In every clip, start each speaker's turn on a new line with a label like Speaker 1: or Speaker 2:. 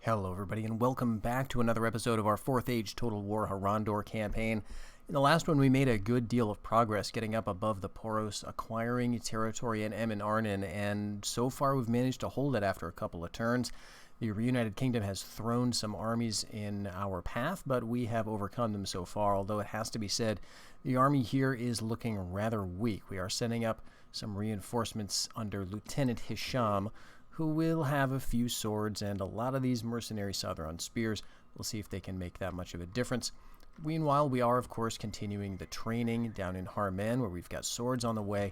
Speaker 1: Hello everybody and welcome back to another episode of our 4th Age Total War Harondor campaign. In the last one we made a good deal of progress getting up above the Poros, acquiring territory in Em and Arnon, and so far we've managed to hold it after a couple of turns. The Reunited Kingdom has thrown some armies in our path, but we have overcome them so far, although it has to be said the army here is looking rather weak. We are sending up some reinforcements under Lieutenant Hisham, who will have a few swords and a lot of these mercenary Southrons spears. We'll see if they can make that much of a difference. Meanwhile, we are, of course, continuing the training down in Harmen, where we've got swords on the way.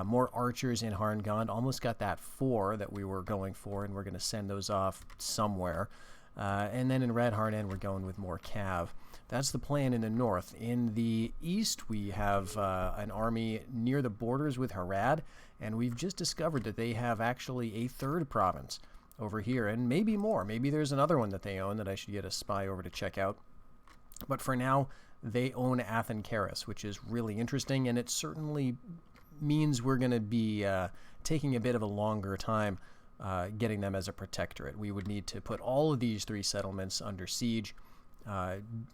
Speaker 1: More archers in Harngond. Almost got that 4 that we were going for, and we're going to send those off somewhere. And then in Red Harnan, we're going with more cav. That's the plan in the north. In the east, we have an army near the borders with Harad, and we've just discovered that they have actually a 3rd province over here, and maybe more. Maybe there's another one that they own that I should get a spy over to check out. But for now, they own Athencaris, which is really interesting, and it certainly means we're going to be taking a bit of a longer time getting them as a protectorate. We would need to put all of these 3 settlements under siege,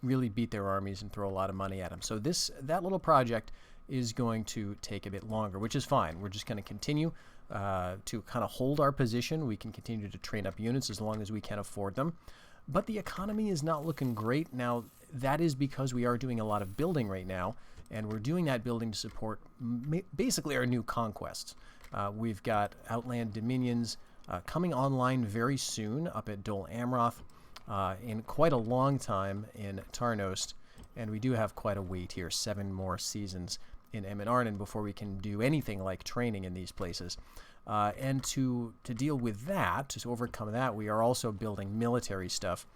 Speaker 1: really beat their armies and throw a lot of money at them. So that little project is going to take a bit longer, which is fine. We're just going to continue to kind of hold our position. We can continue to train up units as long as we can afford them. But the economy is not looking great. Now, that is because we are doing a lot of building right now, and we're doing that building to support basically our new conquests. We've got Outland Dominions coming online very soon up at Dol Amroth, in quite a long time in Tarnost, and we do have quite a wait here, 7 more seasons in Em and Arnon before we can do anything like training in these places. And to deal with that, to overcome that, we are also building military stuff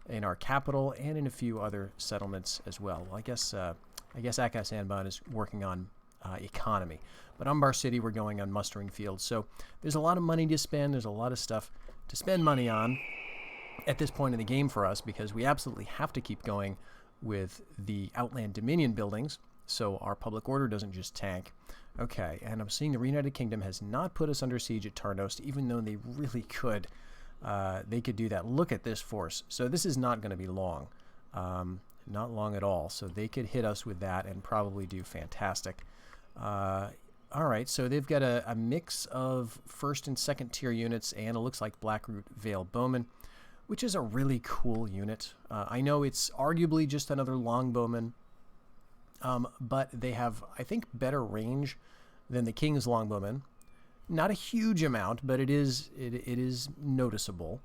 Speaker 1: in our capital and in a few other settlements as well. I guess Akas Anban is working on economy. But Umbar City, we're going on mustering fields. So there's a lot of money to spend. There's a lot of stuff to spend money on at this point in the game for us, because we absolutely have to keep going with the Outland Dominion buildings so our public order doesn't just tank. Okay, and I'm seeing the Reunited Kingdom has not put us under siege at Tarnost, even though they really could. They could do that. Look at this force. So this is not going to be long. Not long at all. So they could hit us with that and probably do fantastic. All right, so they've got a mix of 1st and 2nd tier units, and it looks like Blackroot Vale Bowman, which is a really cool unit. I know it's arguably just another longbowman, but they have, I think, better range than the King's longbowmen. Not a huge amount, but it is noticeable.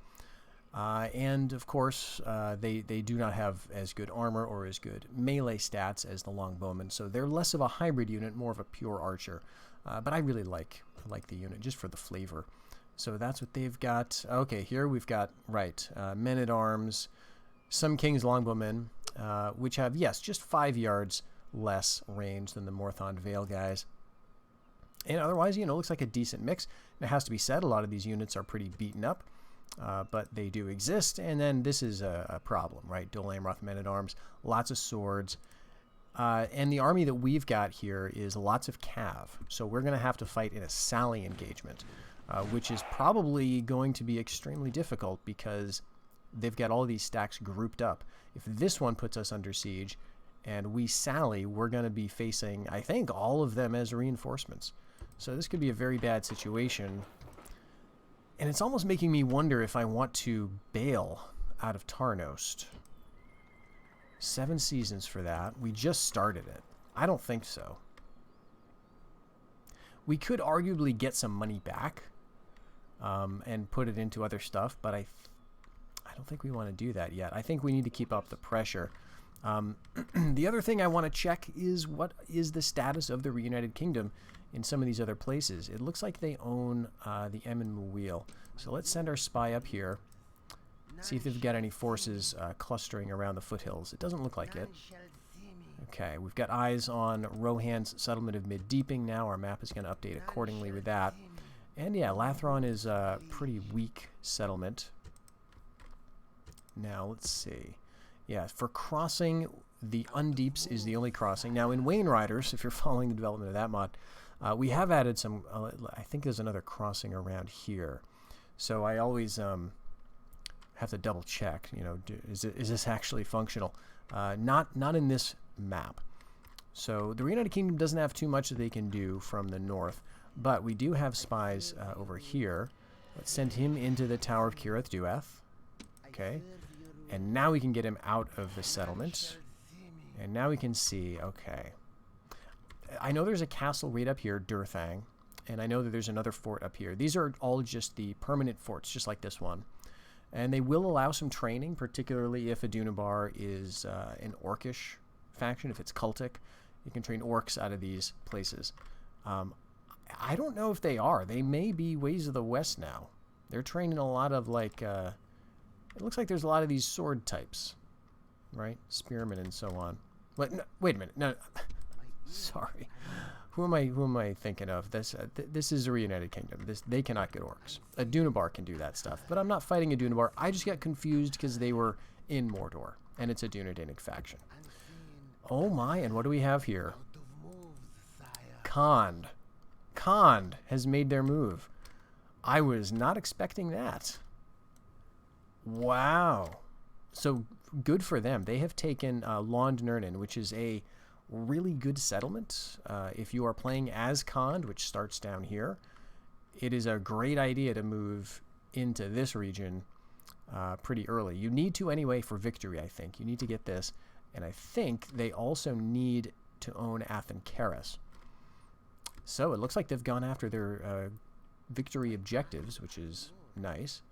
Speaker 1: And of course, they do not have as good armor or as good melee stats as the longbowmen, so they're less of a hybrid unit, more of a pure archer. But I really like the unit just for the flavor. So that's what they've got. Okay, here we've got, men-at-arms, some King's longbowmen, which have, yes, just 5 yards less range than the Morthon Vale guys. And otherwise, looks like a decent mix. It has to be said, a lot of these units are pretty beaten up, but they do exist. And then this is a problem, right? Dol Amroth men-at-arms, lots of swords. And the army that we've got here is lots of cav. So we're going to have to fight in a sally engagement, which is probably going to be extremely difficult because they've got all these stacks grouped up. If this one puts us under siege and we sally, we're going to be facing, I think, all of them as reinforcements. So this could be a very bad situation. And it's almost making me wonder if I want to bail out of Tarnost. 7 seasons for that. We just started it. I don't think so. We could arguably get some money back and put it into other stuff, but I don't think we want to do that yet. I think we need to keep up the pressure. The other thing I want to check is what is the status of the Reunited Kingdom in some of these other places. It looks like they own the Emin Muil. So let's send our spy up here, see if they've got any forces clustering around the foothills. It doesn't look like it. Okay, we've got eyes on Rohan's settlement of Mid-Deeping now. Our map is going to update accordingly with that. And yeah, Lathron is a pretty weak settlement. Now, let's see. Yeah, for crossing, the Undeeps is the only crossing. Now, in Wayne Riders, if you're following the development of that mod, we have added some, I think there's another crossing around here. So I always have to double check. You know, is this actually functional? Not in this map. So the United Kingdom doesn't have too much that they can do from the north, but we do have spies over here. Let's send him into the Tower of Kirith Dueth. Okay. And now we can get him out of the settlement. And now we can see, okay. I know there's a castle right up here, Durthang, and I know that there's another fort up here. These are all just the permanent forts, just like this one. And they will allow some training, particularly if Adunabar is an orcish faction, if it's cultic. You can train orcs out of these places. I don't know if they are. They may be Ways of the West now. They're training a lot of, like, it looks like there's a lot of these sword types, right? Spearmen and so on. But no, wait a minute. No, sorry. Who am I thinking of? This is the Reunited Kingdom. They cannot get orcs. Adunabar can do that stuff, but I'm not fighting Adunabar. I just got confused because they were in Mordor, and it's a Dunedinic faction. Oh my! And what do we have here? Khand has made their move. I was not expecting that. Wow. So good for them. They have taken Lond Nurnin, which is a really good settlement. If you are playing as Khand, which starts down here, it is a great idea to move into this region pretty early. You need to anyway for victory, I think. You need to get this. And I think they also need to own Athen Keres. So it looks like they've gone after their victory objectives, which is nice.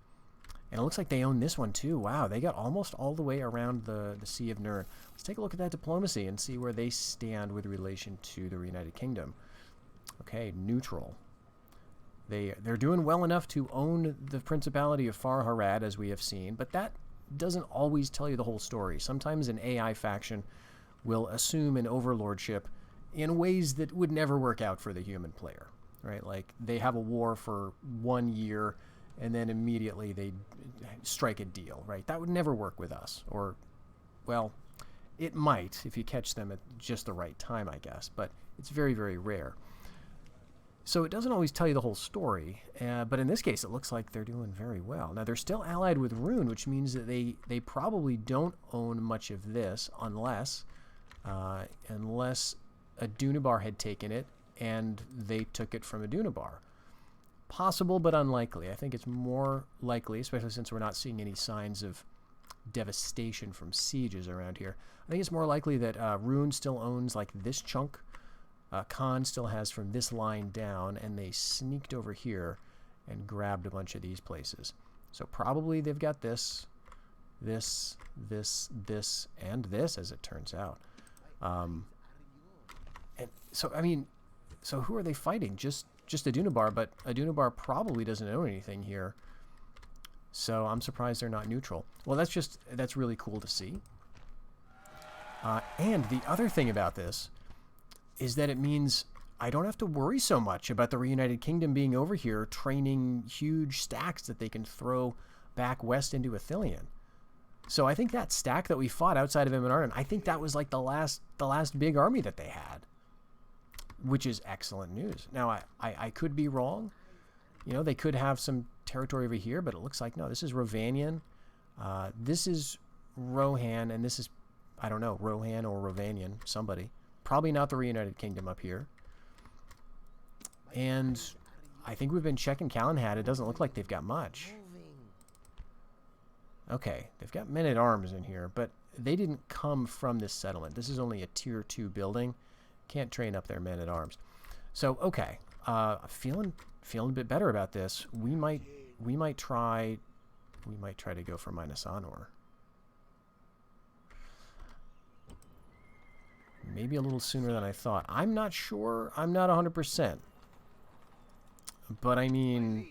Speaker 1: And it looks like they own this one too. Wow, they got almost all the way around the Sea of Nirn. Let's take a look at that diplomacy and see where they stand with relation to the Reunited Kingdom. Okay, neutral. They're doing well enough to own the Principality of Far Harad, as we have seen, but that doesn't always tell you the whole story. Sometimes an AI faction will assume an overlordship in ways that would never work out for the human player, right? Like they have a war for 1 year and then immediately they strike a deal, right? That would never work with us. Or, well, it might if you catch them at just the right time, I guess, but it's very, very rare. So it doesn't always tell you the whole story, but in this case it looks like they're doing very well. Now they're still allied with Rune, which means that they probably don't own much of this unless Adunabar had taken it and they took it from Adunabar. Possible, but unlikely. I think it's more likely, especially since we're not seeing any signs of devastation from sieges around here. I think it's more likely that Rune still owns like this chunk. Khan still has from this line down, and they sneaked over here and grabbed a bunch of these places. So probably they've got this, and this, as it turns out. And so, I mean, so who are they fighting? Just Adunabar, but Adunabar probably doesn't own anything here. So I'm surprised they're not neutral. Well, that's really cool to see. And the other thing about this is that it means I don't have to worry so much about the Reunited Kingdom being over here training huge stacks that they can throw back west into Ithilien. So I think that stack that we fought outside of Eminarden, I think that was like the last big army that they had, which is excellent news. Now, I could be wrong. You know, they could have some territory over here, but it looks like, no, this is Rovanian. This is Rohan, and this is, I don't know, Rohan or Rovanian, somebody. Probably not the Reunited Kingdom up here. And I think we've been checking Calenhad. It doesn't look like they've got much. Okay, they've got men-at-arms in here, but they didn't come from this settlement. This is only a tier 2 building. Can't train up their men-at-arms. So, okay, feeling a bit better about this. We might try to go for Minas Anor. Maybe a little sooner than I thought. I'm not sure. I'm not 100%. But I mean,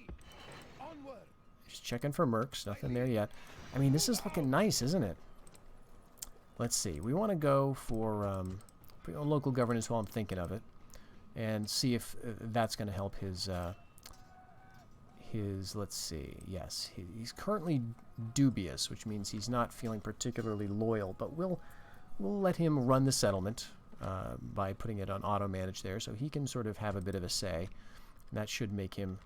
Speaker 1: just checking for mercs. Nothing there yet. I mean, this is looking nice, isn't it? Let's see. We want to go for local governance while I'm thinking of it, and see if that's going to help his. Let's see. Yes, he's currently dubious, which means he's not feeling particularly loyal. But we'll let him run the settlement by putting it on auto-manage there, so he can sort of have a bit of a say. And that should make him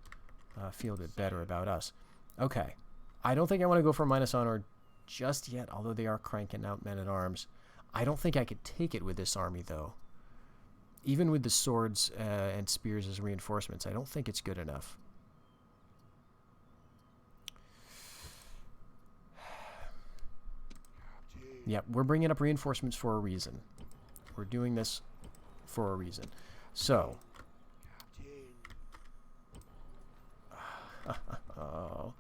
Speaker 1: feel a bit better about us. Okay. I don't think I want to go for minus honor just yet, although they are cranking out men-at-arms. I don't think I could take it with this army, though. Even with the swords and spears as reinforcements, I don't think it's good enough. Yep, we're bringing up reinforcements for a reason. We're doing this for a reason. So, oh,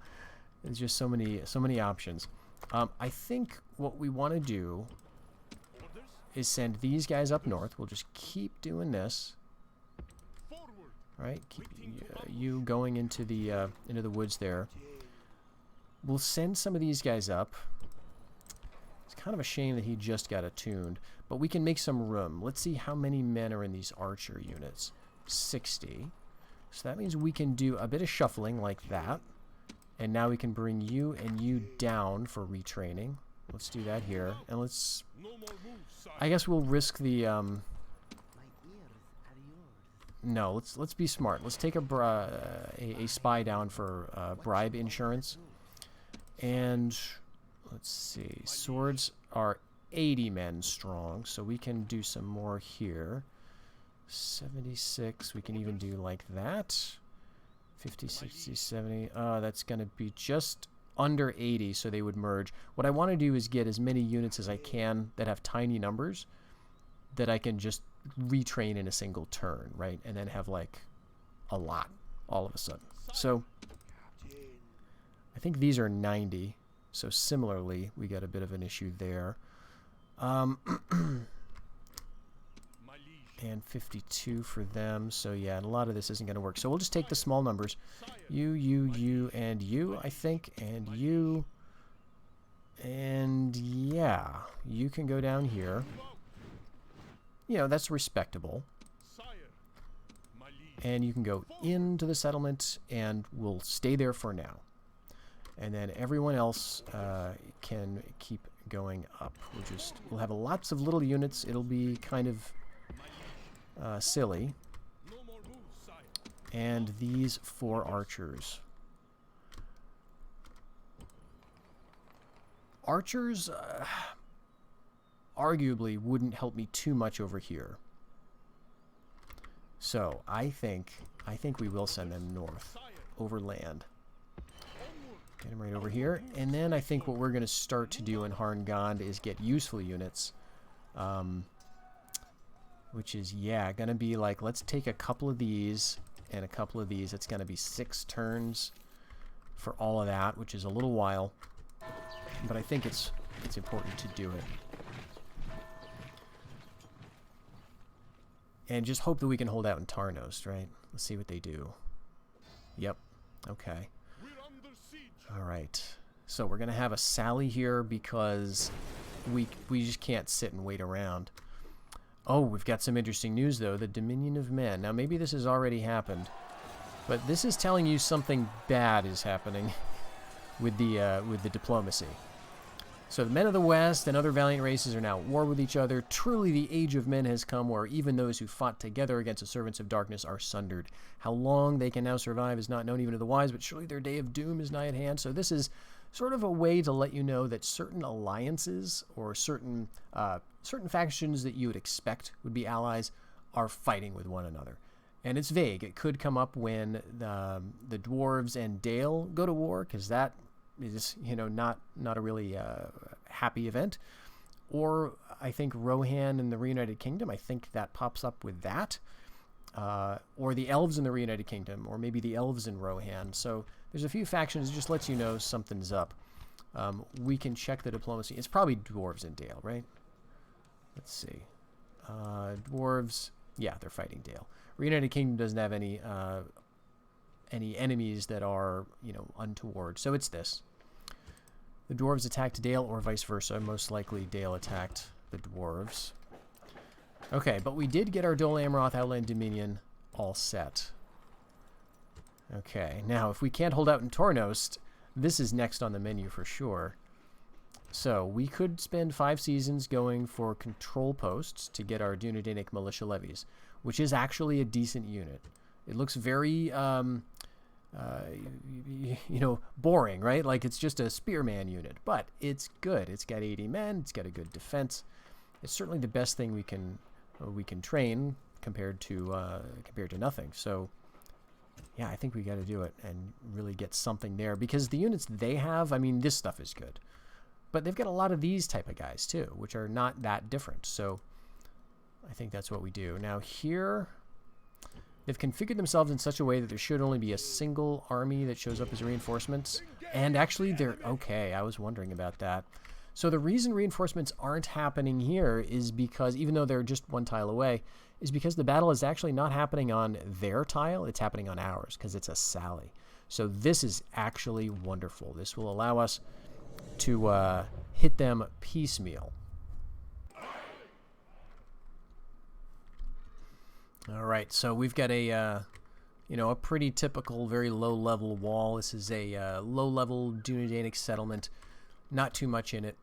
Speaker 1: there's just so many options. I think what we want to do is send these guys up north. We'll just keep doing this. Right, keep you going into the woods there. We'll send some of these guys up. It's kind of a shame that he just got attuned, but we can make some room. Let's see how many men are in these archer units. 60. So that means we can do a bit of shuffling like that. And now we can bring you and you down for retraining. Let's do that here. And let's... I guess we'll risk the... No, let's be smart. Let's take a spy down for bribe insurance. And... let's see. Swords are 80 men strong, so we can do some more here. 76. We can even do like that. 50, 60, 70. That's going to be just under 80, so they would merge. What I want to do is get as many units as I can that have tiny numbers that I can just retrain in a single turn, right? And then have, like, a lot all of a sudden. So, I think these are 90. So, similarly, we got a bit of an issue there. And 52 for them. So, yeah, a lot of this isn't going to work. So, we'll just take the small numbers. You, and you, I think. And you. And, yeah. You can go down here. You know, that's respectable. And you can go into the settlement, and we'll stay there for now. And then everyone else can keep going up. We'll have lots of little units. It'll be kind of silly. And these 4 archers. Archers arguably wouldn't help me too much over here. So I think we will send them north, over land. Get them right over here. And then I think what we're going to start to do in Harondor is get useful units. Which is, yeah, going to be like, let's take a couple of these and a couple of these. It's going to be 6 turns for all of that, which is a little while. But I think it's important to do it. And just hope that we can hold out in Tarnost, right? Let's see what they do. Yep. Okay. All right. So we're going to have a sally here because we just can't sit and wait around. Oh, we've got some interesting news, though. The Dominion of Men. Now, maybe this has already happened, but this is telling you something bad is happening with the diplomacy. So the men of the West and other valiant races are now at war with each other. Truly the age of men has come where even those who fought together against the servants of darkness are sundered. How long they can now survive is not known even to the wise, but surely their day of doom is nigh at hand. So this is sort of a way to let you know that certain alliances or certain factions that you would expect would be allies are fighting with one another. And it's vague. It could come up when the dwarves and Dale go to war, because that is, you know, not a really happy event. Or I think Rohan and the Reunited Kingdom, I think that pops up with that. Or the elves in the Reunited Kingdom, or maybe the elves in Rohan. So there's a few factions. It just lets you know something's up. We can check the diplomacy. It's probably dwarves and Dale, right? Let's see. Dwarves, yeah, they're fighting Dale. Reunited Kingdom doesn't have any enemies that are, you know, untoward. So it's this. The dwarves attacked Dale, or vice versa. Most likely Dale attacked the dwarves. Okay, but we did get our Dol Amroth Outland Dominion all set. Okay, now if we can't hold out in Tarnost, this is next on the menu for sure. So we could spend 5 seasons going for control posts to get our Dunedainic militia levies, which is actually a decent unit. It looks very you know, boring, right? Like it's just a spearman unit, but it's good. It's got 80 men. It's got a good defense. It's certainly the best thing we can train compared to nothing. So yeah, I think we got to do it and really get something there, because the units they have, I mean, this stuff is good, but they've got a lot of these type of guys too, which are not that different. So I think that's what we do. Now here, they've configured themselves in such a way that there should only be a single army that shows up as reinforcements. And actually they're okay. I was wondering about that. So the reason reinforcements aren't happening here is because, even though they're just one tile away, is because the battle is actually not happening on their tile. It's happening on ours because it's a sally. So this is actually wonderful. This will allow us to hit them piecemeal. All right, so we've got a, you know, a pretty typical, very low-level wall. This is a low-level Dunedainic settlement. Not too much in it.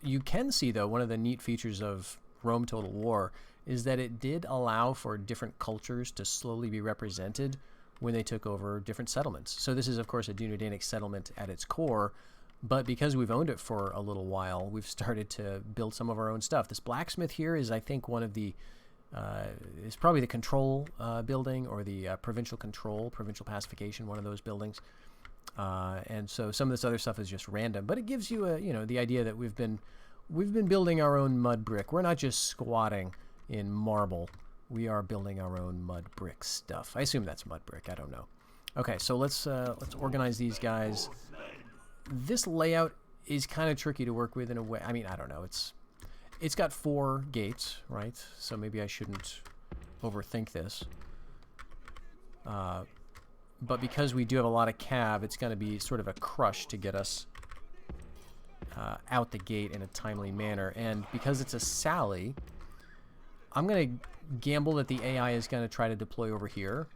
Speaker 1: You can see, though, one of the neat features of Rome Total War is that it did allow for different cultures to slowly be represented when they took over different settlements. So this is, of course, a Dunedainic settlement at its core, but because we've owned it for a little while, we've started to build some of our own stuff. This blacksmith here is, I think, one of the is probably the control building, or the provincial control, provincial pacification, one of those buildings. And so some of this other stuff is just random, but it gives you a, you know, the idea that we've been building our own mud brick. We're not just squatting in marble. We are building our own mud brick stuff. I assume that's mud brick. I don't know. Okay, so let's organize these guys. This layout is kind of tricky to work with in a way. I mean, I don't know. It's got 4 gates, right? So maybe I shouldn't overthink this. But because we do have a lot of cav, it's going to be sort of a crush to get us out the gate in a timely manner. And because it's a sally, I'm going to gamble that the AI is going to try to deploy over here.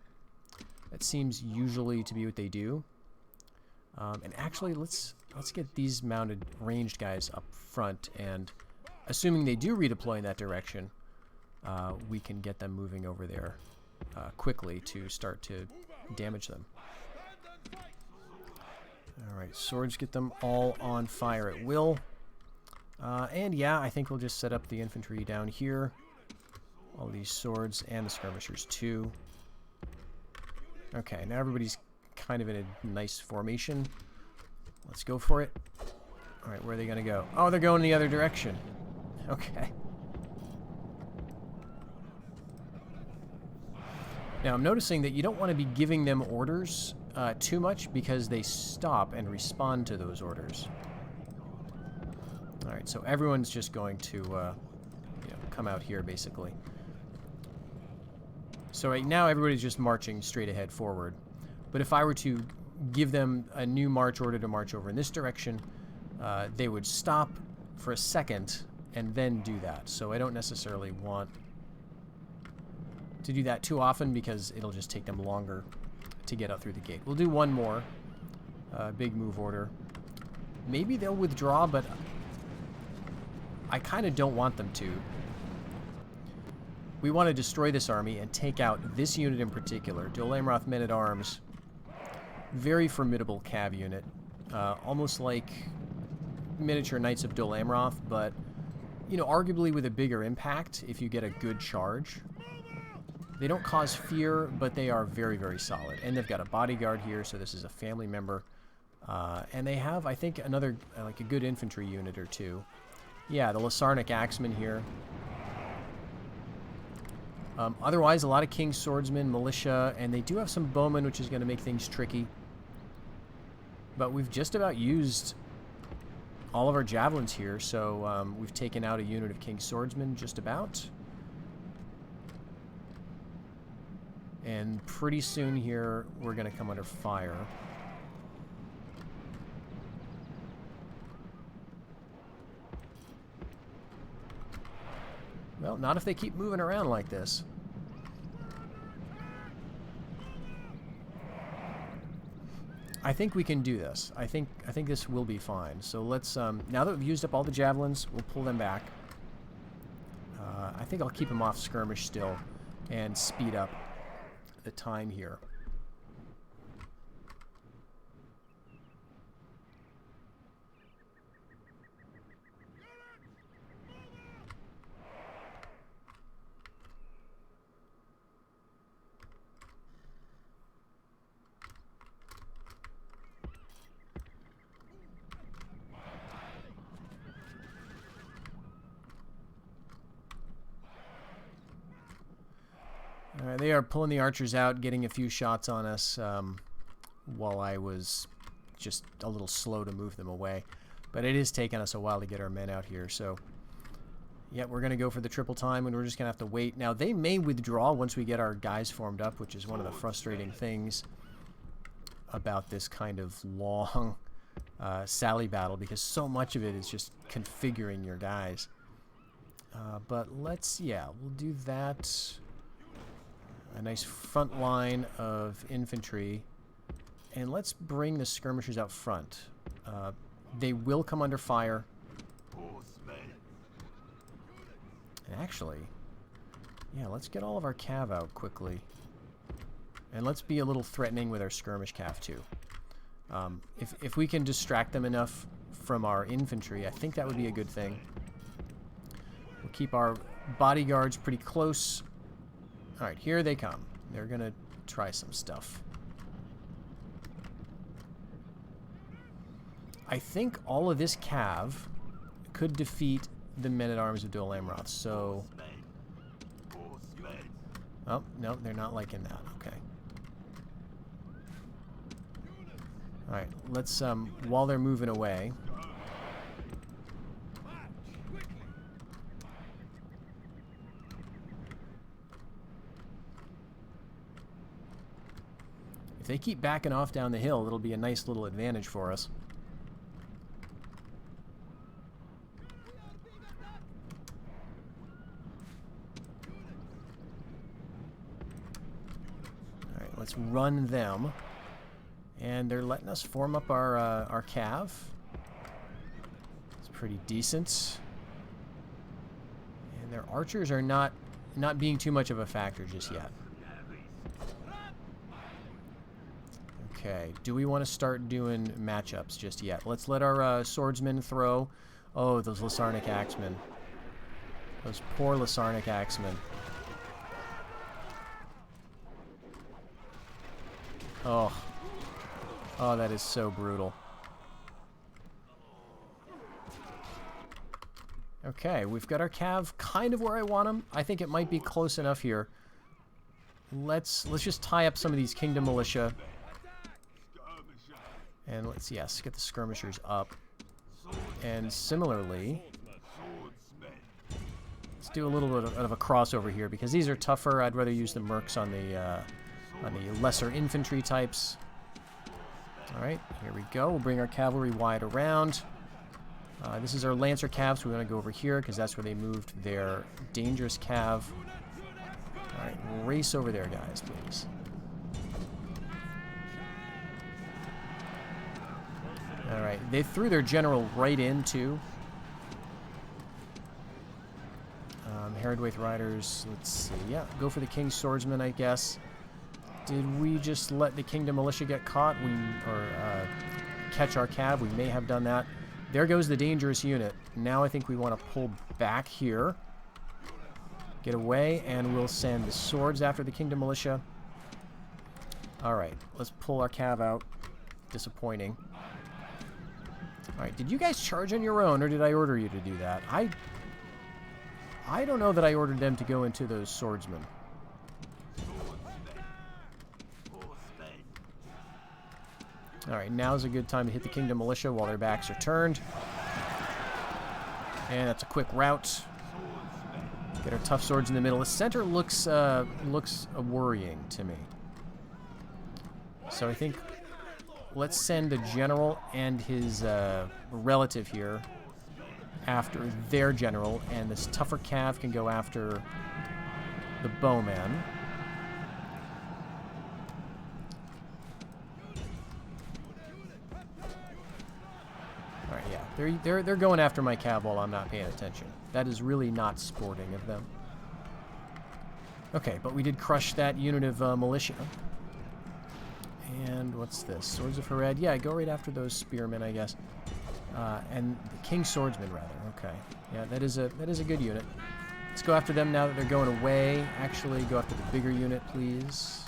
Speaker 1: That seems usually to be what they do. And actually, let's get these mounted ranged guys up front, and assuming they do redeploy in that direction, we can get them moving over there quickly to start to damage them. Alright, swords get them all on fire at will. And yeah, I think we'll just set up the infantry down here. All these swords and the skirmishers too. Okay, now everybody's kind of in a nice formation. Let's go for it. Alright, where are they going to go? Oh, they're going the other direction. Okay. Now, I'm noticing that you don't want to be giving them orders too much, because they stop and respond to those orders. Alright, so everyone's just going to you know, come out here, basically. So right now, everybody's just marching straight ahead forward. But if I were to give them a new march order to march over in this direction, they would stop for a second and then do that. So I don't necessarily want to do that too often, because it'll just take them longer to get out through the gate. We'll do one more big move order. Maybe they'll withdraw, but I kind of don't want them to. We want to destroy this army and take out this unit in particular, Dol Amroth Men-at-Arms. Very formidable cav unit. Almost like miniature Knights of Dol Amroth, but, you know, arguably with a bigger impact if you get a good charge. They don't cause fear, but they are very, very solid. And they've got a bodyguard here, so this is a family member. And they have, I think, another, like a good infantry unit or two. Yeah, the Lasarnic Axemen here. Otherwise, a lot of King's Swordsmen, militia, and they do have some bowmen, which is going to make things tricky. But we've just about used all of our javelins here, so we've taken out a unit of King's Swordsmen just about. And pretty soon here, we're going to come under fire. Well, not if they keep moving around like this. I think we can do this. I think this will be fine. So let's, now that we've used up all the javelins, we'll pull them back. I think I'll keep them off skirmish still and speed up the time here. Alright, they are pulling the archers out, getting a few shots on us while I was just a little slow to move them away. But it is taking us a while to get our men out here, so... Yeah, we're going to go for the triple time, and we're just going to have to wait. Now, they may withdraw once we get our guys formed up, which is one of the frustrating things about this kind of long sally battle, because so much of it is just configuring your guys. But let's, yeah, we'll do that. A nice front line of infantry. And let's bring the skirmishers out front. They will come under fire. And actually, yeah, let's get all of our cav out quickly. And let's be a little threatening with our skirmish cav too. If we can distract them enough from our infantry, I think that would be a good thing. We'll keep our bodyguards pretty close. Alright, here they come. They're gonna try some stuff. I think all of this cav could defeat the men-at-arms of Dol Amroth, so... Oh, no, they're not liking that. Okay. Alright, let's, while they're moving away... If they keep backing off down the hill, it'll be a nice little advantage for us. Alright, let's run them. And they're letting us form up our cav. It's pretty decent. And their archers are not being too much of a factor just yet. Okay, do we want to start doing matchups just yet? Let's let our swordsmen throw. Oh, those Lasarnic axemen. Those poor Lasarnic axemen. Oh. Oh, that is so brutal. Okay, we've got our cav kind of where I want them. I think it might be close enough here. Let's just tie up some of these Kingdom Militia. And let's, yes, get the skirmishers up. And similarly, let's do a little bit of a crossover here, because these are tougher. I'd rather use the mercs on the lesser infantry types. Alright, here we go. We'll bring our cavalry wide around. This is our Lancer cav, so we want to go over here, because that's where they moved their dangerous cav. Alright, race over there, guys, please. Alright, they threw their general right in, too. Heraldwaith Riders, let's see. Yeah, go for the King's Swordsman, I guess. Did we just let the Kingdom Militia get caught? Or catch our cav? We may have done that. There goes the dangerous unit. Now I think we want to pull back here. Get away, and we'll send the swords after the Kingdom Militia. Alright, let's pull our cav out. Disappointing. Alright, did you guys charge on your own, or did I order you to do that? I don't know that I ordered them to go into those swordsmen. Alright, now's a good time to hit the Kingdom Militia while their backs are turned. And that's a quick rout. Get our tough swords in the middle. The center looks worrying to me. So I think let's send the general and his relative here after their general, and this tougher cav can go after the bowman. Alright, yeah. They're going after my cav while I'm not paying attention. That is really not sporting of them. Okay, but we did crush that unit of militia. And what's this? Swords of Harad. Yeah, go right after those spearmen, I guess. And the King's Swordsman, rather. Okay. Yeah, that is a good unit. Let's go after them now that they're going away. Actually, go after the bigger unit, please.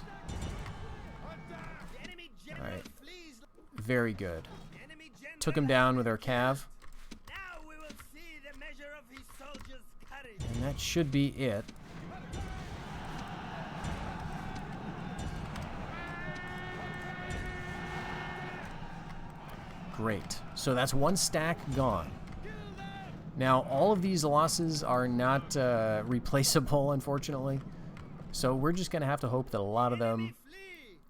Speaker 1: Alright. Very good. Took him down with our cav. And that should be it. Great. So that's one stack gone. Now, all of these losses are not replaceable, unfortunately. So we're just going to have to hope that a lot of them...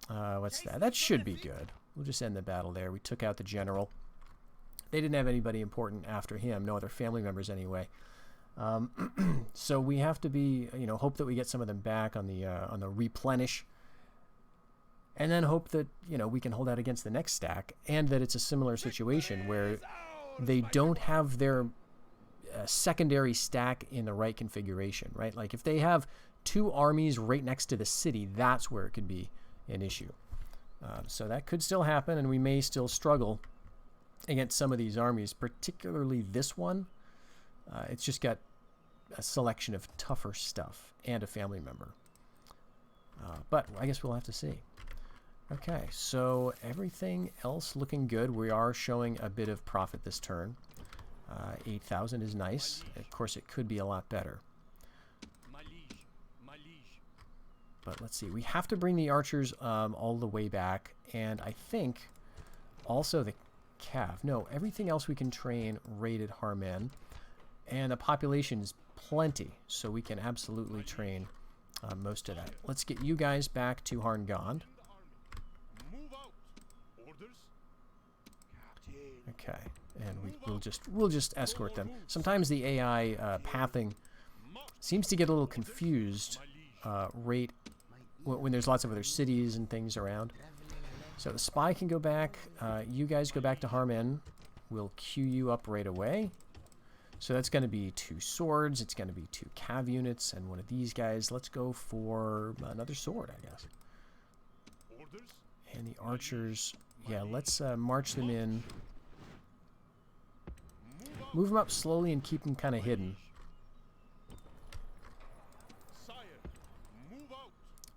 Speaker 1: what's that? That should be good. We'll just end the battle there. We took out the general. They didn't have anybody important after him. No other family members anyway. So we have to be, hope that we get some of them back on the replenish. And then hope that, we can hold out against the next stack. And that it's a similar situation where they don't have their secondary stack in the right configuration, right? Like if they have two armies right next to the city, that's where it could be an issue. So that could still happen, and we may still struggle against some of these armies, particularly this one. It's just got a selection of tougher stuff and a family member. But I guess we'll have to see. Okay, so everything else looking good. We are showing a bit of profit this turn. 8,000 is nice. Of course, it could be a lot better. But let's see. We have to bring the archers all the way back. And I think also the cav. No, everything else we can train rated Harmen. And the population is plenty. So we can absolutely train most of that. Let's get you guys back to Harngond. Okay. And we'll just escort them. Sometimes the AI pathing seems to get a little confused when there's lots of other cities and things around. So the spy can go back. You guys go back to Harmen. We'll queue you up right away. So that's going to be 2 swords. It's going to be 2 cav units and one of these guys. Let's go for another sword, I guess. And the archers, yeah, let's march them in. Move them up slowly and keep them kind of hidden.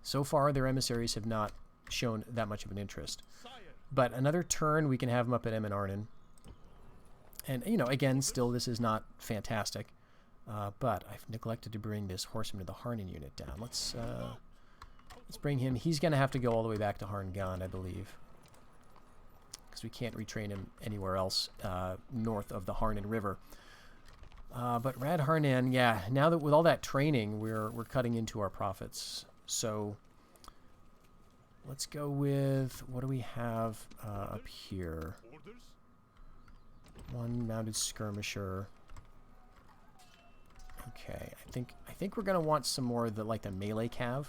Speaker 1: So far, their emissaries have not shown that much of an interest. But another turn, we can have them up at Arnon. And, again, still, this is not fantastic. But I've neglected to bring this horseman to the Harnan unit down. Let's bring him. He's going to have to go all the way back to Harngon, I believe. Because we can't retrain him anywhere else north of the Harnan River. But Rad Harnan, yeah, now that with all that training, we're cutting into our profits. So let's go with, what do we have up here? 1 mounted skirmisher. Okay, I think we're gonna want some more of the the melee cav.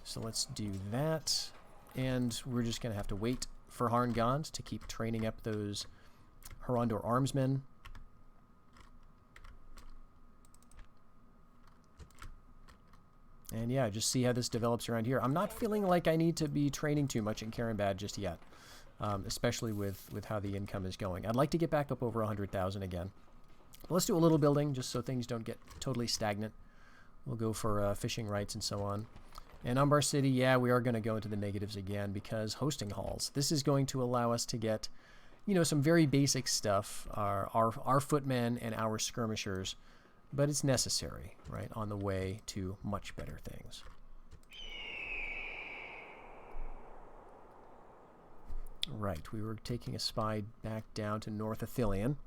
Speaker 1: So let's do that, and we're just gonna have to wait for Harngond to keep training up those Harondor armsmen. And yeah, just see how this develops around here. I'm not feeling like I need to be training too much in Karenbad just yet, especially with how the income is going. I'd like to get back up over 100,000 again. But let's do a little building just so things don't get totally stagnant. We'll go for fishing rights and so on. And Umbar City, yeah, we are going to go into the negatives again because hosting halls. This is going to allow us to get, some very basic stuff, our footmen and our skirmishers. But it's necessary, right, on the way to much better things. Right, we were taking a spy back down to North Athelion.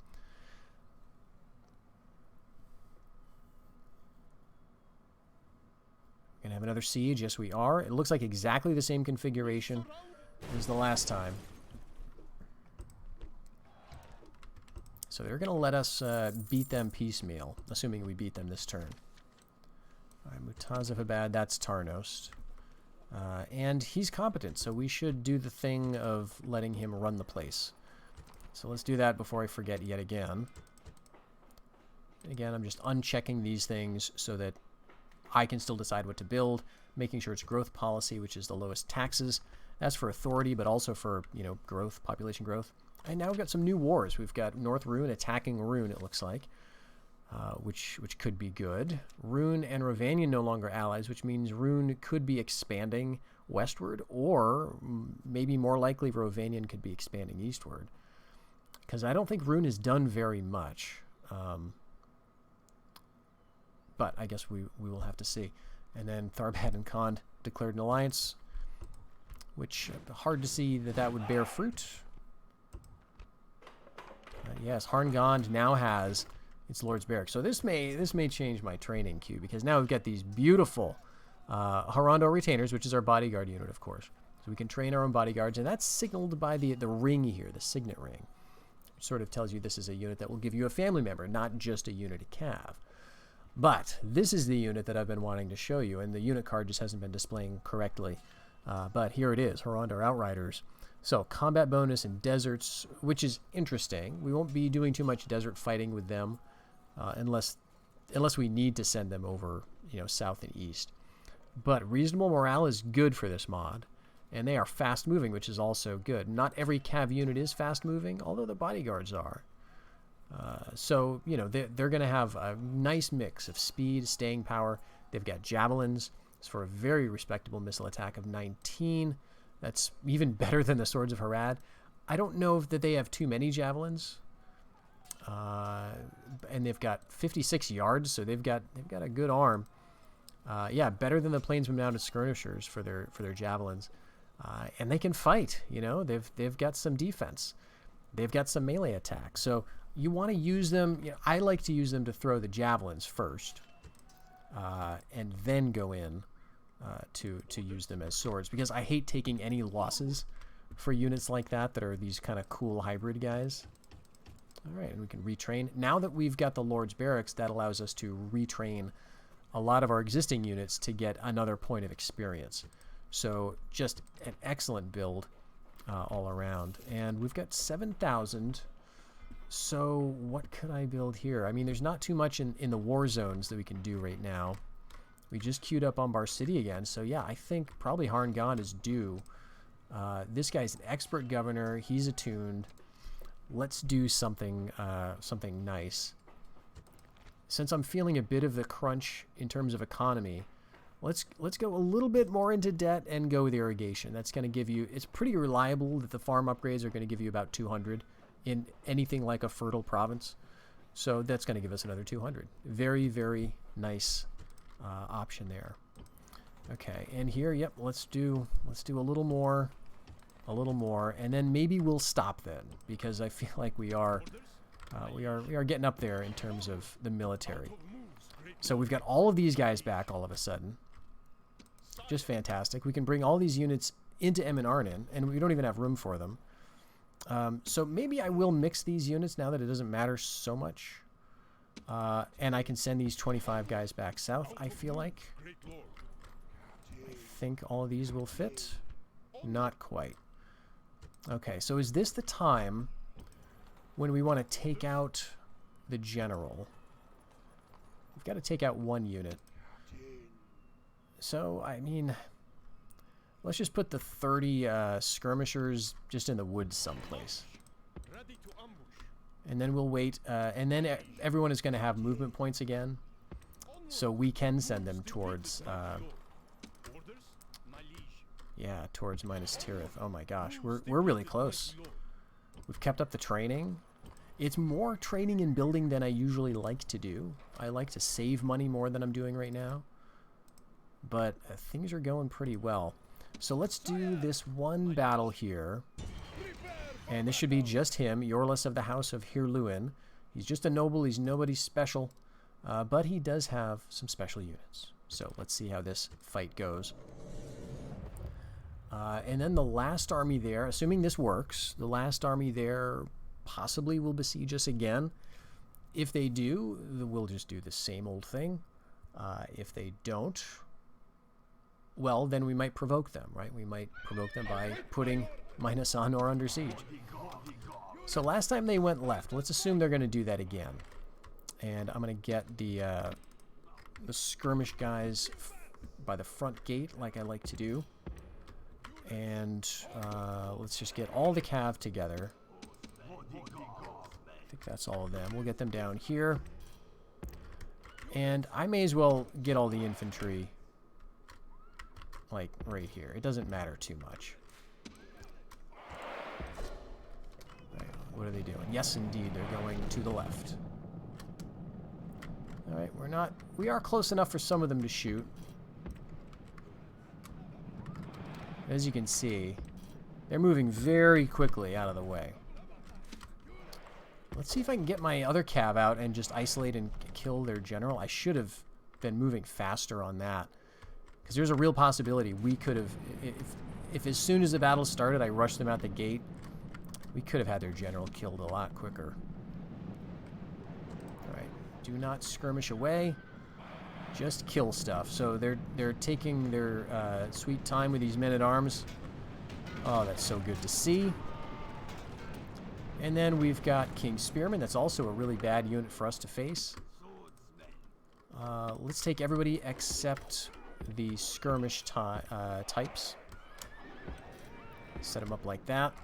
Speaker 1: Gonna have another siege, yes we are. It looks like exactly the same configuration as the last time. So they're going to let us beat them piecemeal, assuming we beat them this turn. All right, Mutazafabad, that's Tarnost. And he's competent, so we should do the thing of letting him run the place. So let's do that before I forget yet again. Again, I'm just unchecking these things so that I can still decide what to build, making sure it's growth policy, which is the lowest taxes. That's for authority, but also for, growth, population growth. And now we've got some new wars. We've got North Rune attacking Rune, it looks like, which could be good. Rune and Rovanian no longer allies, which means Rune could be expanding westward, or maybe more likely Rovanian could be expanding eastward. Because I don't think Rune has done very much. But I guess we will have to see. And then Tharbad and Khand declared an alliance, which hard to see that would bear fruit. Yes, Harondor now has its Lord's Barracks. So this may change my training queue, because now we've got these beautiful Harondor retainers, which is our bodyguard unit, of course. So we can train our own bodyguards, and that's signaled by the ring here, the signet ring. Which sort of tells you this is a unit that will give you a family member, not just a unit of cav. But this is the unit that I've been wanting to show you, and the unit card just hasn't been displaying correctly. But here it is, Harondor Outriders. So combat bonus in deserts, which is interesting. We won't be doing too much desert fighting with them unless we need to send them over, south and east. But reasonable morale is good for this mod, and they are fast moving, which is also good. Not every cav unit is fast moving, although the bodyguards are. So they're going to have a nice mix of speed, staying power. They've got javelins. It's for a very respectable missile attack of 19. That's even better than the Swords of Harad. I don't know that they have too many javelins. And they've got 56 yards, so they've got a good arm. Yeah, better than the Plainsman Mounted Skirmishers for their javelins. And they can fight, They've got some defense. They've got some melee attack. So you want to use them. I like to use them to throw the javelins first, and then go in to use them as swords, because I hate taking any losses for units like that are these kind of cool hybrid guys. All right, and we can retrain. Now that we've got the Lord's Barracks, that allows us to retrain a lot of our existing units to get another point of experience. So just an excellent build all around. And we've got 7,000. So what could I build here? I mean, there's not too much in the war zones that we can do right now. We just queued up on Bar City again. So yeah, I think probably Harondor is due. This guy's an expert governor. He's attuned. Let's do something nice. Since I'm feeling a bit of the crunch in terms of economy, let's go a little bit more into debt and go with irrigation. That's going to give you, it's pretty reliable that the farm upgrades are going to give you about 200 in anything like a fertile province. So that's going to give us another 200. Very, very nice option there. Okay, and here, yep, let's do a little more, and then maybe we'll stop then, because I feel like we are getting up there in terms of the military. So we've got all of these guys back all of a sudden. Just fantastic. We can bring all these units into Arnon, and we don't even have room for them. So maybe I will mix these units now that it doesn't matter so much. And I can send these 25 guys back south, I feel like. I think all of these will fit. Not quite. Okay, so is this the time when we want to take out the general? We've got to take out one unit. So, I mean, let's just put the 30 skirmishers just in the woods someplace. And then we'll wait, and then everyone is going to have movement points again. So we can send them towards, yeah, towards Minas Tirith. Oh my gosh, we're really close. We've kept up the training. It's more training and building than I usually like to do. I like to save money more than I'm doing right now. But things are going pretty well. So let's do this one battle here. And this should be just him, Yorlis of the House of Hirluin. He's just a noble, he's nobody special. But he does have some special units. So let's see how this fight goes. And then the last army there, assuming this works, the last army there possibly will besiege us again. If they do, we'll just do the same old thing. If they don't, well, then we might provoke them, right? We might provoke them by putting Minas Anor under siege. So last time they went left. Let's assume they're going to do that again. And I'm going to get the skirmish guys by the front gate like I like to do. And let's just get all the cav together. I think that's all of them. We'll get them down here. And I may as well get all the infantry like right here. It doesn't matter too much. Right, what are they doing? Yes, indeed, they're going to the left. All right, we are close enough for some of them to shoot. As you can see, they're moving very quickly out of the way. Let's see if I can get my other cav out and just isolate and kill their general. I should have been moving faster on that. Because there's a real possibility we could have... If as soon as the battle started I rushed them out the gate, we could have had their general killed a lot quicker. Alright. Do not skirmish away. Just kill stuff. So they're taking their sweet time with these men-at-arms. Oh, that's so good to see. And then we've got King Spearman. That's also a really bad unit for us to face. Let's take everybody except the skirmish types. Set them up like that.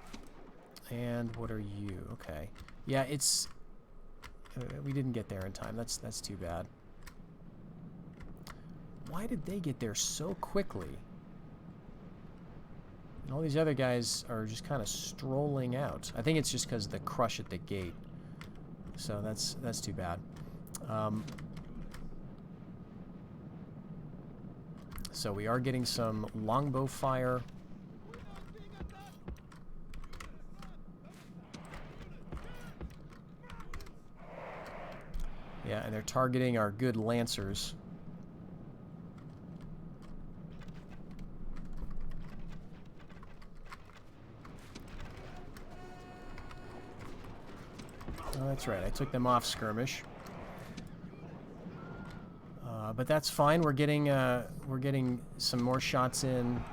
Speaker 1: And what are you? Okay. Yeah, it's... we didn't get there in time. That's too bad. Why did they get there so quickly? And all these other guys are just kind of strolling out. I think it's just because of the crush at the gate. So that's too bad. So we are getting some longbow fire. Yeah, and they're targeting our good lancers. Oh, that's right. I took them off skirmish. But that's fine. We're getting some more shots in.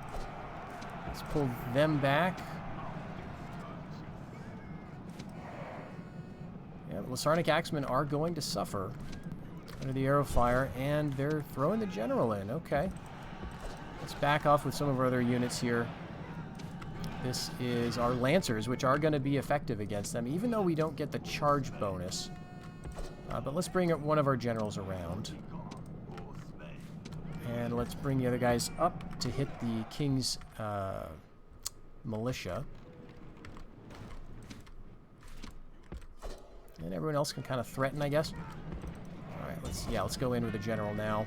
Speaker 1: Let's pull them back. Yeah, Lasarnic Axemen are going to suffer under the arrow fire, and they're throwing the general in. Okay. Let's back off with some of our other units here. This is our Lancers, which are going to be effective against them, even though we don't get the charge bonus. But let's bring one of our generals around. And let's bring the other guys up to hit the King's militia. And everyone else can kind of threaten, I guess. Alright, let's go in with the general now.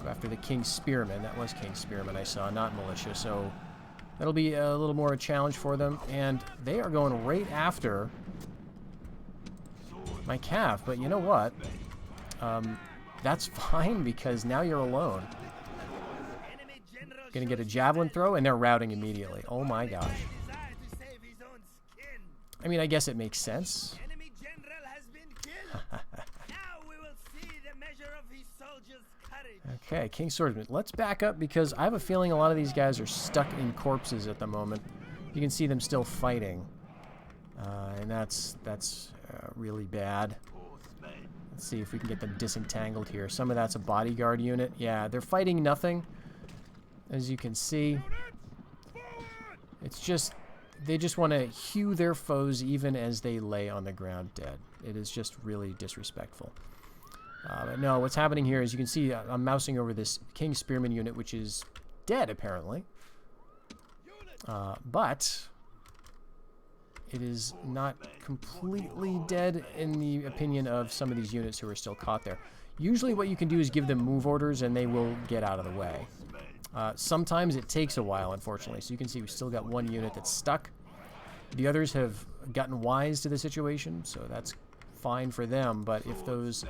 Speaker 1: Go after the King's Spearmen. That was King's Spearmen I saw, not militia, so that'll be a little more a challenge for them. And they are going right after my cav, but you know what? That's fine, because now you're alone. Gonna get a javelin throw, and they're routing immediately. Oh my gosh. I mean, I guess it makes sense. Okay, King Swordsman. Let's back up, because I have a feeling a lot of these guys are stuck in corpses at the moment. You can see them still fighting. And that's really bad. Let's see if we can get them disentangled here. Some of that's a bodyguard unit. Yeah, they're fighting nothing, as you can see. It's just, they just want to hew their foes even as they lay on the ground dead. It is just really disrespectful. But no, what's happening here is you can see I'm mousing over this King Spearman unit, which is dead, apparently. But it is not completely dead in the opinion of some of these units who are still caught there. Usually what you can do is give them move orders and they will get out of the way. Sometimes it takes a while, unfortunately. So you can see we still got one unit that's stuck. The others have gotten wise to the situation, so that's fine for them. But if those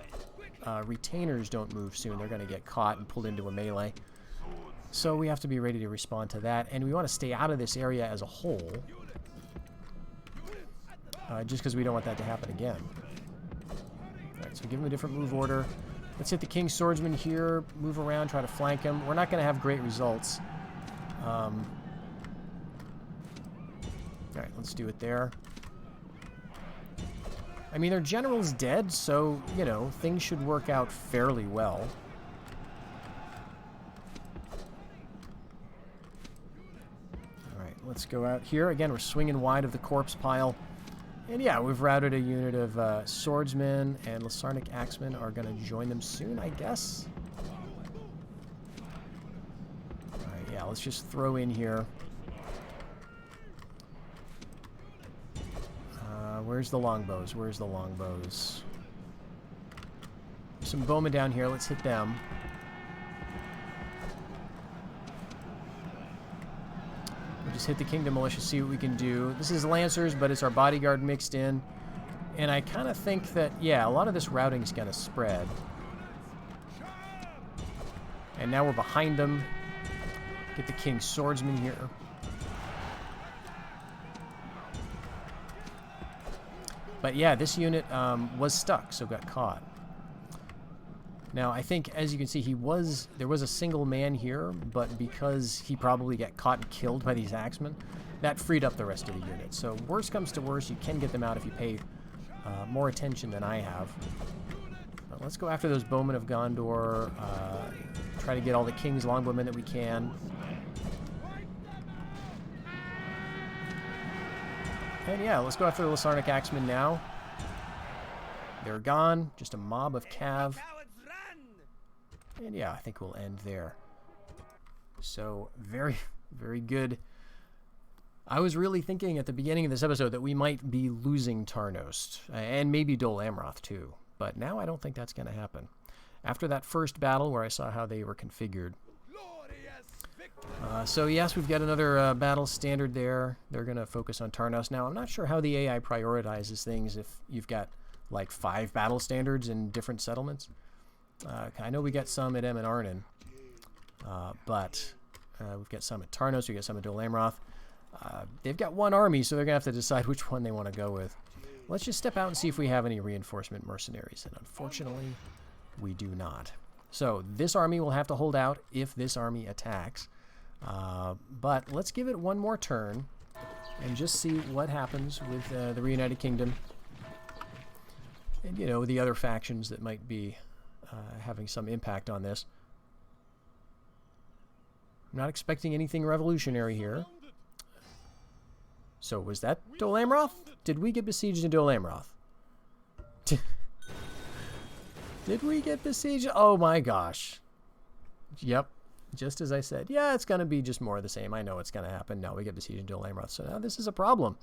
Speaker 1: retainers don't move soon, they're going to get caught and pulled into a melee. So we have to be ready to respond to that. And we want to stay out of this area as a whole. Just because we don't want that to happen again. Alright, so give him a different move order. Let's hit the King Swordsman here, move around, try to flank him. We're not going to have great results. Alright, let's do it there. I mean, their general's dead, so, you know, things should work out fairly well. Alright, let's go out here. Again, we're swinging wide of the corpse pile. And yeah, we've routed a unit of swordsmen, and Lasarnic Axemen are going to join them soon, I guess. Alright, yeah, let's just throw in here. Where's the longbows? Where's the longbows? There's some bowmen down here. Let's hit them. We'll Just hit the Kingdom Militia, see what we can do. This is Lancers, but it's our bodyguard mixed in. And I kind of think that, yeah, a lot of this routing is going to spread. And now we're behind them. Get the King's Swordsman here. But yeah, this unit was stuck, so got caught. Now, I think, as you can see, there was a single man here, but because he probably got caught and killed by these axemen, that freed up the rest of the unit. So worst comes to worst, you can get them out if you pay more attention than I have. But let's go after those Bowmen of Gondor, try to get all the King's Longbowmen that we can. And yeah, let's go after the Lasarnic Axemen now. They're gone, just a mob of cav. And yeah, I think we'll end there. So, very, very good. I was really thinking at the beginning of this episode that we might be losing Tarnost, and maybe Dol Amroth too. But now I don't think that's going to happen. After that first battle where I saw how they were configured. So yes, we've got another battle standard there. They're going to focus on Tarnost. Now, I'm not sure how the AI prioritizes things if you've got like 5 battle standards in different settlements. I know we got some at Em and Arnon, but we've got some at Tarnos, we've got some at Dol Amroth. They've got one army, so they're going to have to decide which one they want to go with. Let's just step out and see if we have any reinforcement mercenaries, and unfortunately, we do not. So this army will have to hold out if this army attacks, but let's give it one more turn and just see what happens with the Reunited Kingdom and, you know, the other factions that might be having some impact on this. I'm not expecting anything revolutionary here. So was that Dol Amroth? Did we get besieged in Dol Amroth? Did we get besieged? Oh my gosh. Yep. Just as I said. Yeah, it's going to be just more of the same. I know it's going to happen. No, we get besieged in Dol Amroth. So now this is a problem.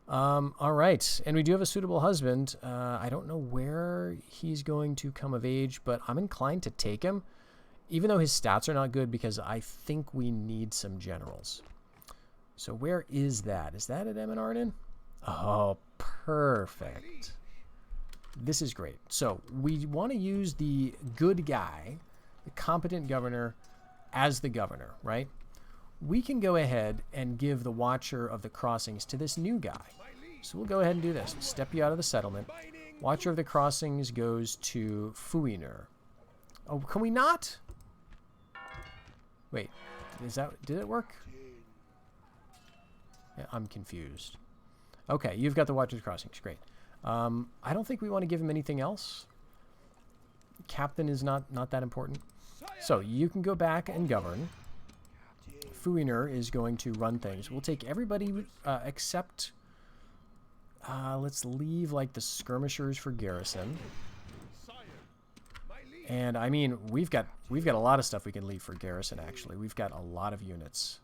Speaker 1: All right, and we do have a suitable husband. I don't know where he's going to come of age, but I'm inclined to take him, even though his stats are not good, because I think we need some generals. So where is that? Is that at Em and Arnon? Oh, perfect. This is great. So we want to use the good guy, the competent governor, as the governor, right? We can go ahead and give the Watcher of the Crossings to this new guy. So we'll go ahead and do this. We'll step you out of the settlement. Watcher of the Crossings goes to Fuiner. Oh, can we not? Wait, did it work? Yeah, I'm confused. Okay, you've got the Watcher of the Crossings. Great. I don't think we want to give him anything else. Captain is not that important. So you can go back and govern. Fuiner is going to run things. We'll take everybody except let's leave like the skirmishers for garrison. And I mean, we've got a lot of stuff we can leave for garrison. Actually, we've got a lot of units.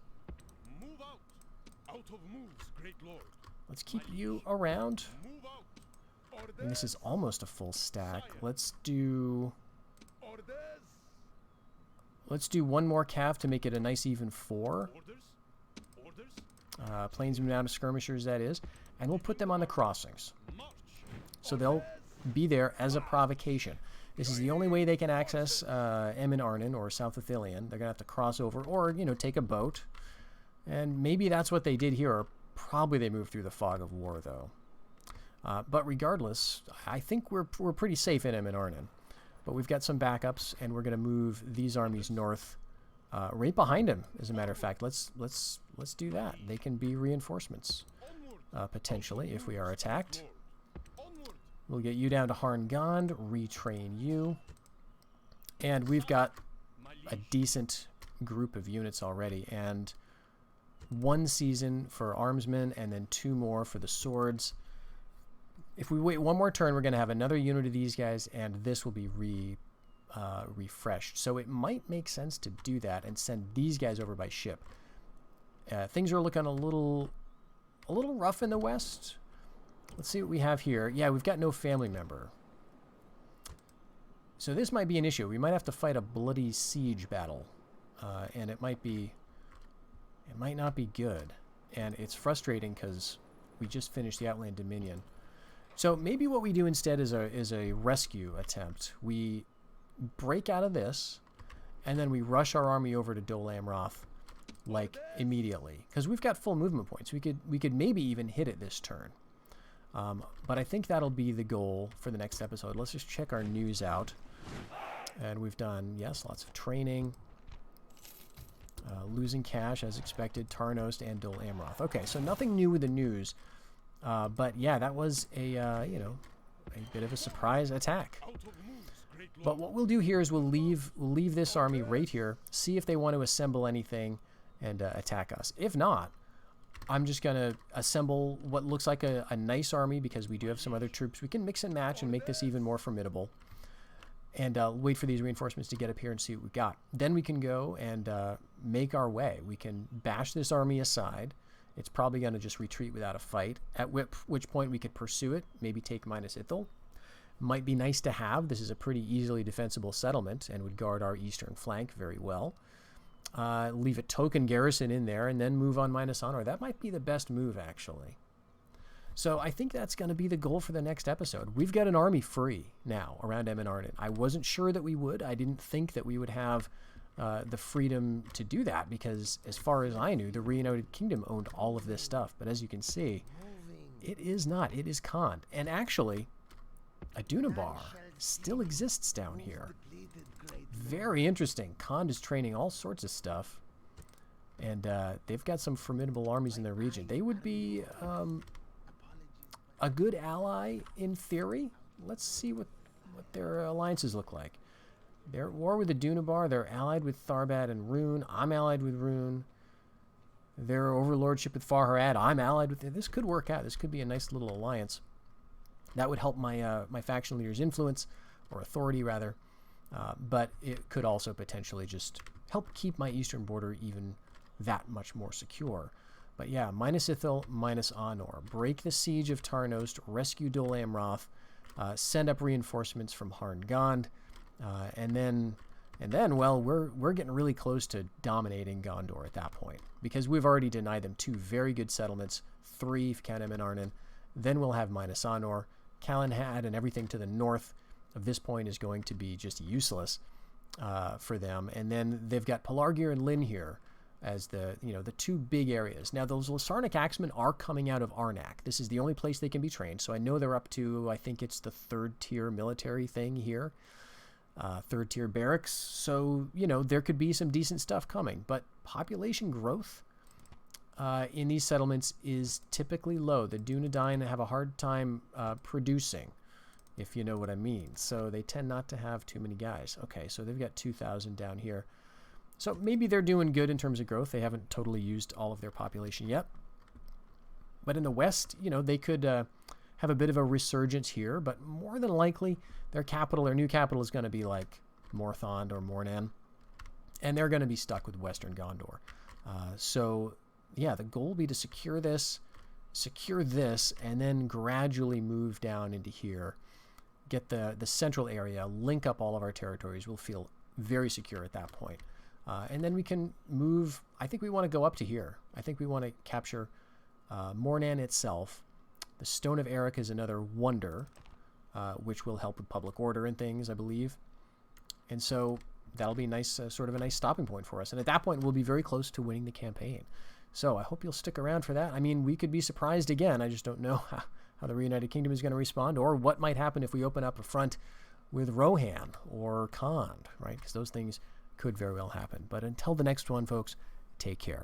Speaker 1: Out of moves, great lord. Let's keep you around. And this is almost a full stack. Let's do one more cav to make it a nice even 4. Plainsmen down to skirmishers, that is. And we'll put them on the crossings. So they'll be there as a provocation. This is the only way they can access Em and Arnon or South Ithilien. They're going to have to cross over or, you know, take a boat. And maybe that's what they did here. Or probably they moved through the fog of war, though. But regardless, I think we're pretty safe in Em and Arnon. But we've got some backups, and we're going to move these armies north, right behind him. As a matter of fact, let's do that. They can be reinforcements, potentially, if we are attacked. We'll get you down to Harngond, retrain you, and we've got a decent group of units already, and 1 season for armsmen, and then 2 more for the swords. If we wait 1 more turn, we're going to have another unit of these guys, and this will be refreshed. So it might make sense to do that and send these guys over by ship. Things are looking a little rough in the west. Let's see what we have here. Yeah, we've got no family member. So this might be an issue. We might have to fight a bloody siege battle, and it might be it might not be good. And it's frustrating because we just finished the Outland Dominion. So maybe what we do instead is a rescue attempt. We break out of this, and then we rush our army over to Dol Amroth, like, immediately. Because we've got full movement points. We could maybe even hit it this turn. But I think that'll be the goal for the next episode. Let's just check our news out. And we've done, yes, lots of training. Losing cash, as expected, Tarnost and Dol Amroth. Okay, so nothing new with the news. But yeah, that was a bit of a surprise attack. But what we'll do here is we'll leave this army right here, see if they want to assemble anything and attack us. If not, I'm just going to assemble what looks like a nice army, because we do have some other troops. We can mix and match and make this even more formidable. And wait for these reinforcements to get up here and see what we've got. Then we can go and make our way. We can bash this army aside. It's probably going to just retreat without a fight, at which point we could pursue it, maybe take Minas Ithil. Might be nice to have. This is a pretty easily defensible settlement and would guard our eastern flank very well. Leave a token garrison in there and then move on Minas Honor. That might be the best move, actually. So I think that's going to be the goal for the next episode. We've got an army free now around Emin Arnon. I wasn't sure that we would. I didn't think that we would have the freedom to do that, because as far as I knew, the Reunited Kingdom owned all of this stuff. But as you can see, it is not. It is Khand. And actually, a Dunabar still exists down here. Very interesting. Khand is training all sorts of stuff. And they've got some formidable armies in their region. They would be a good ally in theory. Let's see what their alliances look like. They're at war with the Dunabar. They're allied with Tharbad and Rune. I'm allied with Rune. Their overlordship with Farharad. I'm allied with... This could work out. This could be a nice little alliance. That would help my my faction leader's influence, or authority rather. But it could also potentially just help keep my eastern border even that much more secure. But yeah, Minas Ithil, Minas Honor. Break the siege of Tarnost, rescue Dol Amroth, send up reinforcements from Harngond, and then, well, we're getting really close to dominating Gondor at that point, because we've already denied them 2 very good settlements, 3 if you count Emin Arnon. Then we'll have Minas Honor, Calenhad, and everything to the north of this point is going to be just useless for them. And then they've got Pelargir and Lynn here as the 2 big areas. Now, those Lasarnic Axemen are coming out of Arnak. This is the only place they can be trained, so I know they're up to, I think it's the 3rd tier military thing here. 3rd tier barracks, so, there could be some decent stuff coming. But population growth in these settlements is typically low. The Dunedain have a hard time producing, if you know what I mean. So they tend not to have too many guys. Okay, so they've got 2,000 down here. So maybe they're doing good in terms of growth. They haven't totally used all of their population yet. But in the west, they could have a bit of a resurgence here. But more than likely, their new capital is going to be like Morthond or Mornan. And they're going to be stuck with Western Gondor. So, yeah, the goal will be to secure this, and then gradually move down into here. Get the central area, link up all of our territories. We'll feel very secure at that point. And then we can move. I think we want to go up to here. I think we want to capture Mornan itself. The Stone of Eric is another wonder, which will help with public order and things, I believe. And so that'll be nice, sort of a nice stopping point for us. And at that point, we'll be very close to winning the campaign. So I hope you'll stick around for that. I mean, we could be surprised again. I just don't know how the Reunited Kingdom is going to respond, or what might happen if we open up a front with Rohan or Khand, right? Because those things could very well happen. But until the next one, folks, take care.